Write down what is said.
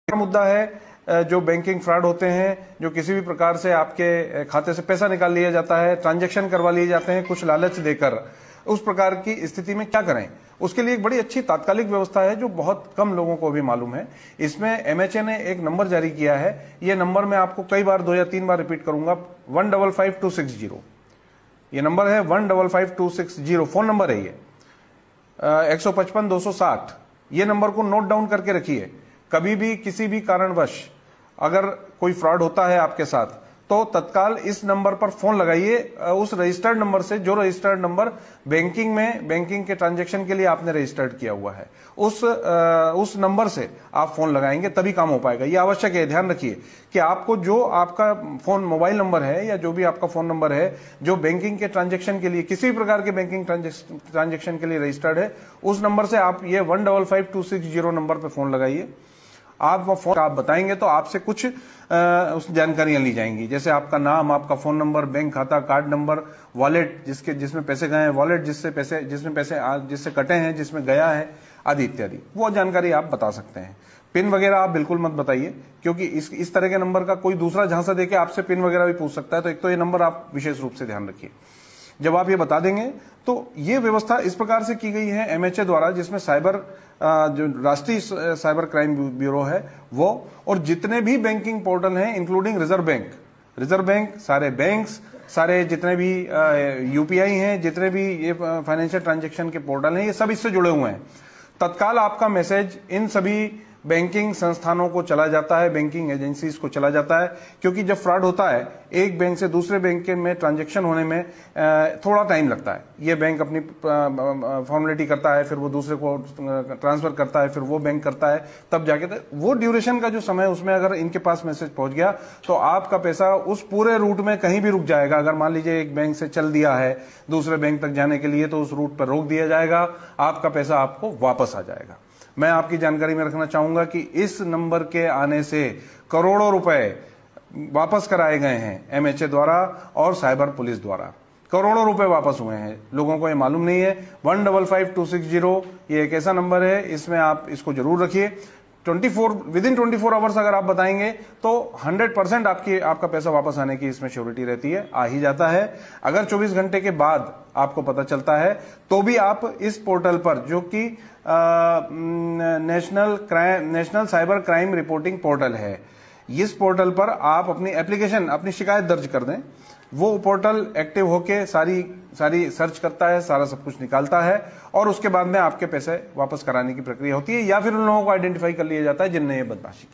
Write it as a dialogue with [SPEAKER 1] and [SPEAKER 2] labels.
[SPEAKER 1] मुद्दा है जो बैंकिंग फ्रॉड होते हैं, जो किसी भी प्रकार से आपके खाते से पैसा निकाल लिया जाता है, ट्रांजैक्शन करवा लिए जाते हैं कुछ लालच देकर। उस प्रकार की स्थिति में क्या करें, उसके लिए एक बड़ी अच्छी तात्कालिक व्यवस्था है जो बहुत कम लोगों को भी मालूम है। इसमें एमएचए ने एक नंबर जारी किया है। ये नंबर मैं आपको कई बार 2 या 3 बार रिपीट करूंगा, 155260। ये नंबर है 155260, फोन नंबर है ये 155-260। ये नंबर को नोट डाउन करके रखिए। कभी भी किसी भी कारणवश अगर कोई फ्रॉड होता है आपके साथ तो तत्काल इस नंबर पर फोन लगाइए, उस रजिस्टर्ड नंबर से, जो रजिस्टर्ड नंबर बैंकिंग के ट्रांजैक्शन के लिए आपने रजिस्टर्ड किया हुआ है, उस नंबर से आप फोन लगाएंगे तभी काम हो पाएगा। ये आवश्यक है, ध्यान रखिए कि आपको जो आपका फोन मोबाइल नंबर है या जो भी आपका फोन नंबर है जो बैंकिंग के ट्रांजैक्शन के लिए, किसी भी प्रकार के बैंकिंग ट्रांजैक्शन के लिए रजिस्टर्ड है, उस नंबर से आप ये 155260 नंबर पर फोन लगाइए। आप बताएंगे तो आपसे कुछ उस जानकारियां ली जाएंगी, जैसे आपका नाम, आपका फोन नंबर, बैंक खाता, कार्ड नंबर, वॉलेट जिसमें पैसे गए हैं, वॉलेट जिसमें पैसे कटे हैं, जिसमें गया है, आदि इत्यादि। वो जानकारी आप बता सकते हैं। पिन वगैरह आप बिल्कुल मत बताइए, क्योंकि इस तरह के नंबर का कोई दूसरा झांसा देके आपसे पिन वगैरह भी पूछ सकता है। तो एक तो ये नंबर आप विशेष रूप से ध्यान रखिए। जब आप ये बता देंगे तो ये व्यवस्था इस प्रकार से की गई है एमएचए द्वारा, जिसमें जो राष्ट्रीय साइबर क्राइम ब्यूरो है वो, और जितने भी बैंकिंग पोर्टल हैं इंक्लूडिंग रिजर्व बैंक, सारे बैंक्स, सारे जितने भी यूपीआई हैं, जितने भी ये फाइनेंशियल ट्रांजैक्शन के पोर्टल हैं, ये सब इससे जुड़े हुए हैं। तत्काल आपका मैसेज इन सभी बैंकिंग संस्थानों को चला जाता है, बैंकिंग एजेंसीज को चला जाता है, क्योंकि जब फ्रॉड होता है एक बैंक से दूसरे बैंक में ट्रांजैक्शन होने में थोड़ा टाइम लगता है। ये बैंक अपनी फॉर्मेलिटी करता है, फिर वो दूसरे को ट्रांसफर करता है, फिर वो बैंक करता है, तब जाके वो ड्यूरेशन का जो समय, उसमें अगर इनके पास मैसेज पहुंच गया तो आपका पैसा उस पूरे रूट में कहीं भी रुक जाएगा। अगर मान लीजिए एक बैंक से चल दिया है दूसरे बैंक तक जाने के लिए, तो उस रूट पर रोक दिया जाएगा, आपका पैसा आपको वापस आ जाएगा। मैं आपकी जानकारी में रखना चाहूंगा कि इस नंबर के आने से करोड़ों रुपए वापस कराए गए हैं एमएचए द्वारा और साइबर पुलिस द्वारा। करोड़ों रुपए वापस हुए हैं, लोगों को ये मालूम नहीं है। 155260 ये एक ऐसा नंबर है, इसमें आप इसको जरूर रखिए। विदिन 24 आवर्स अगर आप बताएंगे तो 100% आपका पैसा वापस आने की इसमें श्योरिटी रहती है, आ ही जाता है। अगर 24 घंटे के बाद आपको पता चलता है तो भी आप इस पोर्टल पर, जो कि national cyber crime reporting portal है, इस पोर्टल पर आप अपनी एप्लीकेशन, अपनी शिकायत दर्ज कर दें। वो पोर्टल एक्टिव होके सारी सर्च करता है, सारा सब कुछ निकालता है, और उसके बाद में आपके पैसे वापस कराने की प्रक्रिया होती है, या फिर उन लोगों को आइडेंटिफाई कर लिया जाता है जिनने ये बदमाशी की।